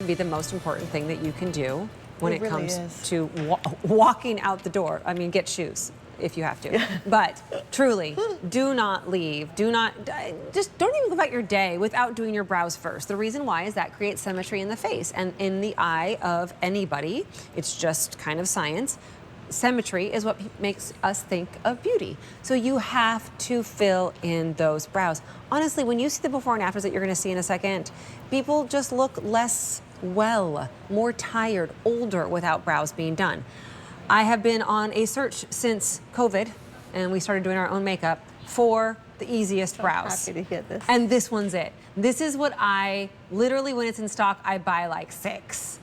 be the most important thing that you can do when it really comes is. to walking out the door. I mean, get shoes if you have to. But truly, do not leave. Just don't even go about your day without doing your brows first. The reason why is that creates symmetry in the face and in the eye of anybody. It's just kind of science. Symmetry is what makes us think of beauty. So you have to fill in those brows. Honestly, when you see the before and afters that you're gonna see in a second, people just look less well, more tired, older without brows being done. I have been on a search since COVID, and we started doing our own makeup for the easiest brows. Happy to hear this. And this one's it. This is what I, literally when it's in stock, I buy like six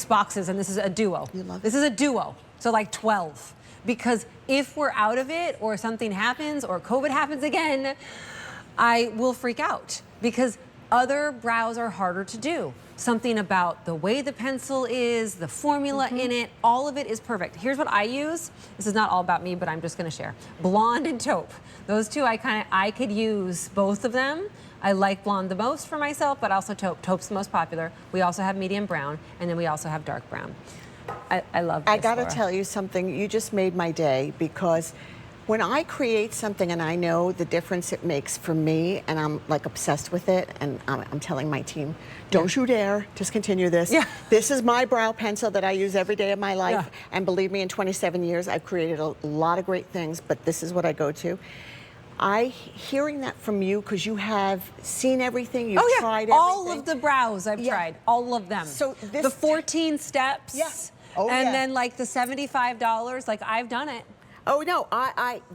boxes, and this is a duo. You love it. This is a duo, so like 12. Because if we're out of it, or something happens, or COVID happens again, I will freak out. Because other brows are harder to do. Something about the way the pencil is, the formula in it, all of it is perfect. Here's what I use. This is not all about me, but I'm just gonna share. Blonde and taupe. Those two, I could use both of them. I like blonde the most for myself, but also taupe. Taupe's the most popular. We also have medium brown, and then we also have dark brown. I love this, I gotta Laura. tell you something, you just made my day, because when I create something and I know the difference it makes for me, and I'm like obsessed with it, and I'm telling my team, don't you dare, just continue this. Yeah. This is my brow pencil that I use every day of my life. Yeah. And believe me, in 27 years, I've created a lot of great things, but this is what I go to. Hearing that from you, because you have seen everything, you've tried everything. All of the brows I've tried, all of them. So this the 14 steps, and then like the $75, like I've done it. Oh no,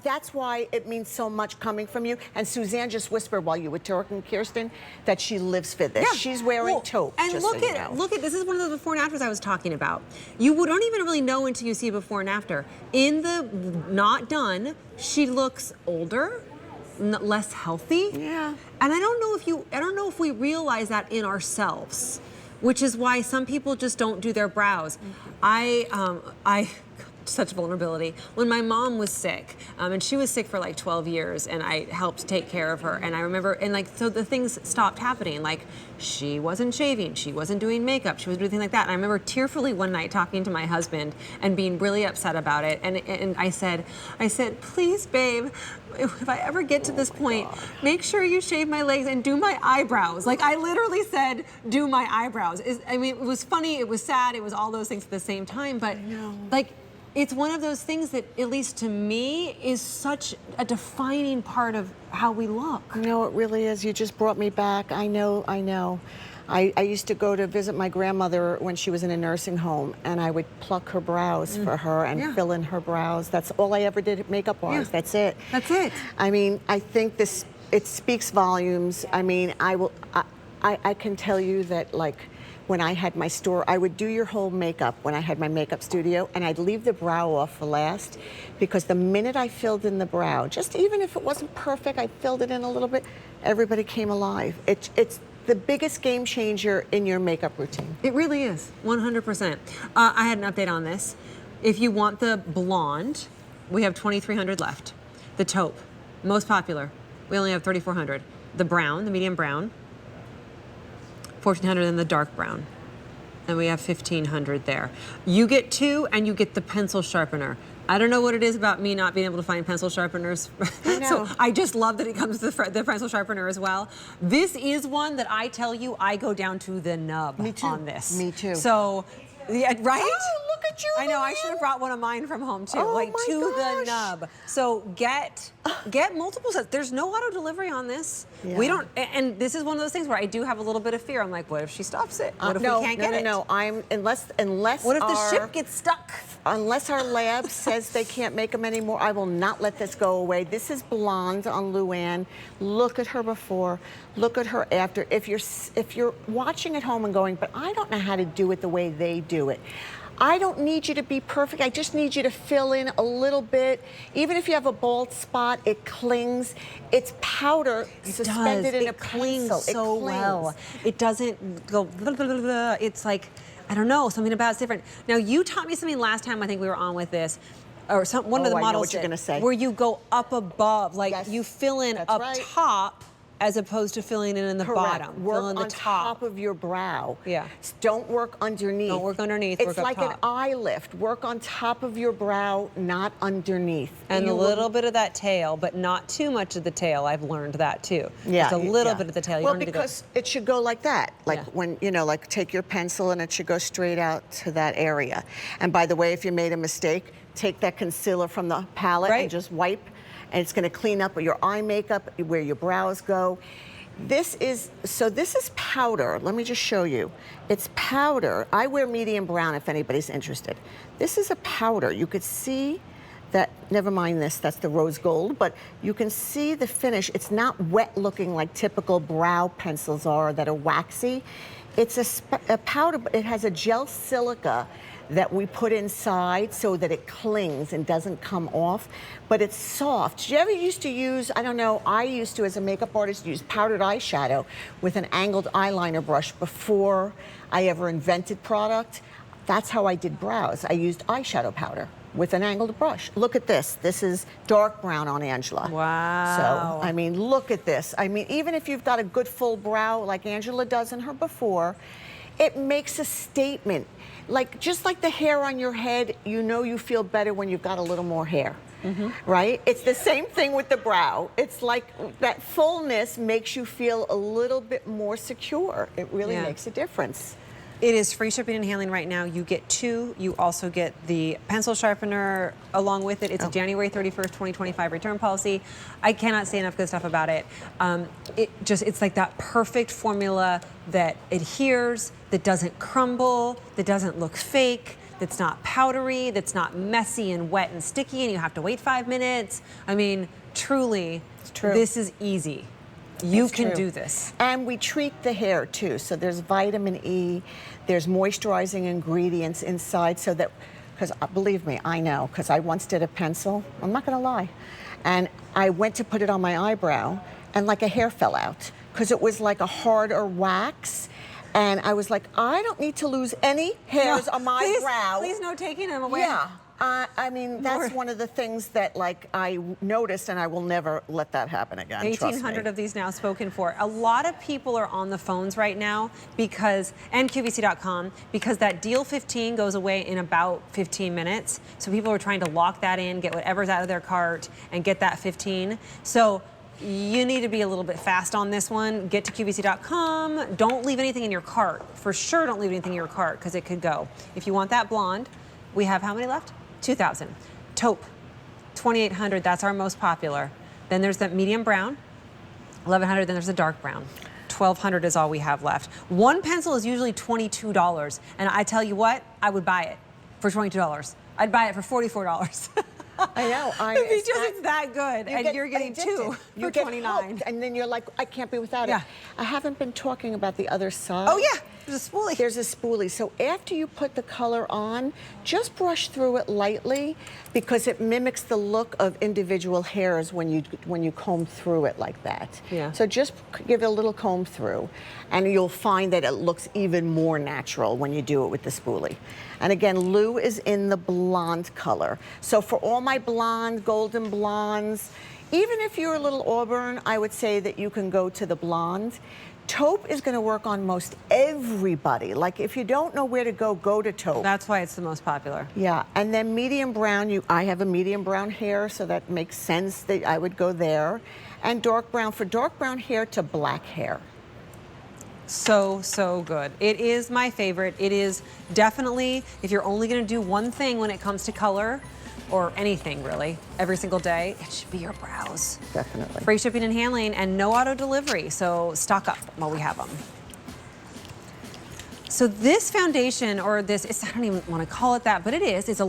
that's why it means so much coming from you. And Suzanne just whispered while you were talking, Kirsten, that she lives for this. Yeah. She's wearing taupe. And just look so you at, know. look at, this is one of the before and afters I was talking about. You don't even really know until you see a before and after. In the not done, she looks older, less healthy. Yeah. And I don't know if we realize that in ourselves, which is why some people just don't do their brows. Such vulnerability. When my mom was sick, and she was sick for like 12 years, and I helped take care of her, and I remember, and like, so the things stopped happening. Like, she wasn't shaving, she wasn't doing makeup, she was doing things like that. And I remember tearfully one night talking to my husband and being really upset about it. And I said, please, babe, if I ever get to this point, make sure you shave my legs and do my eyebrows. Like, I literally said, do my eyebrows. I mean, it was funny, it was sad, it was all those things at the same time, but like, it's one of those things that, at least to me, is such a defining part of how we look. No, it really is. You just brought me back. I know. I used to go to visit my grandmother when she was in a nursing home, and I would pluck her brows for her and fill in her brows. That's all I ever did makeup-wise. That's it. That's it. I mean, I think it speaks volumes. I mean, I can tell you that, like, when I had my store, I would do your whole makeup when I had my makeup studio, and I'd leave the brow off for last, because the minute I filled in the brow, just even if it wasn't perfect, I filled it in a little bit, everybody came alive. It's the biggest game changer in your makeup routine. It really is, 100%. I had an update on this. If you want the blonde, we have 2,300 left. The taupe, most popular, we only have 3,400. The brown, the medium brown, 1,400 in the dark brown, and we have 1,500 there. You get two, and you get the pencil sharpener. I don't know what it is about me not being able to find pencil sharpeners. So I just love that it comes with the pencil sharpener as well. This is one that I tell you, I go down to the nub on this. Me too. So, yeah, right? Oh, look at you. I know, I should have brought one of mine from home too, Oh like my to gosh. the nub. So get multiple sets. There's no auto delivery on this. Yeah. We don't, and this is one of those things where I do have a little bit of fear. I'm like, what if she stops it? What if we can't get it? No, unless What if the ship gets stuck? Unless our lab says they can't make them anymore, I will not let this go away. This is blonde on Luann. Look at her before, look at her after. If you're watching at home and going, but I don't know how to do it the way they do it. I don't need you to be perfect. I just need you to fill in a little bit. Even if you have a bald spot, it clings. It's powder suspended in a pencil. It clings so well. It doesn't go blah, blah, blah, blah. It's like, I don't know, something about it's different. Now, you taught me something last time I think we were on with this, or one of the models I know what you're gonna say. where you go up above, like Yes, you fill in that's up right. top as opposed to filling in the Correct. bottom. Work Fill in the on top of your brow. Yeah. Don't work underneath. Don't work underneath, It's work up like top. an eye lift. Work on top of your brow, not underneath. And You a will- little bit of that tail, but not too much of the tail. I've learned that too. Yeah, Just a little yeah. bit of the tail. You Well, don't need to go. because it should go like that. Like Yeah. when, you know, like take your pencil and it should go straight out to that area. And by the way, if you made a mistake, take that concealer from the palette Right. and just wipe. And it's going to clean up your eye makeup, where your brows go. This is powder. Let me just show you. It's powder. I wear medium brown if anybody's interested. This is a powder. You could see that, never mind this, that's the rose gold, but you can see the finish. It's not wet looking like typical brow pencils are that are waxy. It's a powder, but it has a gel silica that we put inside so that it clings and doesn't come off, but it's soft. Did you ever used to use, I don't know, I used to, as a makeup artist, use powdered eyeshadow with an angled eyeliner brush before I ever invented product? That's how I did brows. I used eyeshadow powder with an angled brush. Look at this. This is dark brown on Angela. Wow. So, I mean, look at this. I mean, even if you've got a good full brow like Angela does in her before, it makes a statement. Like, just like the hair on your head, you know you feel better when you've got a little more hair, right? It's the same thing with the brow. It's like that fullness makes you feel a little bit more secure. It really makes a difference. It is free shipping and handling right now. You get 2. You also get the pencil sharpener along with it. It's a January 31st, 2025 return policy. I cannot say enough good stuff about it. It's like that perfect formula that adheres, that doesn't crumble, that doesn't look fake, that's not powdery, that's not messy and wet and sticky and you have to wait 5 minutes. I mean, truly, this is easy. You can do this. And we treat the hair too. So there's vitamin E, there's moisturizing ingredients inside so that, because believe me, I know, because I once did a pencil, I'm not gonna lie. And I went to put it on my eyebrow and like a hair fell out because it was like a harder wax. And I was like, I don't need to lose any hairs on my brow. Please no taking them away. Yeah. I mean, that's one of the things that, like, I noticed, and I will never let that happen again. 1,800 of these now spoken for. A lot of people are on the phones right now because, and QVC.com, because that deal 15 goes away in about 15 minutes. So people are trying to lock that in, get whatever's out of their cart, and get that 15. So you need to be a little bit fast on this one. Get to QVC.com. Don't leave anything in your cart. For sure, don't leave anything in your cart because it could go. If you want that blonde, we have how many left? 2,000. Taupe, 2,800, that's our most popular. Then there's that medium brown, 1,100, then there's the dark brown. 1,200 is all we have left. One pencil is usually $22, and I tell you what, I would buy it for $22. I'd buy it for $44. I know. It's that good, and you're getting addicted. 2 You for get $29. hooked, and then you're like, I can't be without it. I haven't been talking about the other side. Oh yeah, there's a spoolie. There's a spoolie. So after you put the color on, just brush through it lightly because it mimics the look of individual hairs when you comb through it like that. Yeah. So just give it a little comb through, and you'll find that it looks even more natural when you do it with the spoolie. And again, Lou is in the blonde color. So for all my blonde, golden blondes, even if you're a little auburn, I would say that you can go to the blonde. Taupe is going to work on most everybody. Like if you don't know where to go to taupe. That's why it's the most popular. Yeah, and then medium brown, I have a medium brown hair, so that makes sense that I would go there. And dark brown, for dark brown hair to black hair. So good. It is my favorite. It is definitely, if you're only going to do one thing when it comes to color, or anything really, every single day, it should be your brows. Definitely. Free shipping and handling and no auto delivery, so stock up while we have them. So this foundation, or this, I don't even want to call it that, but it is, it's a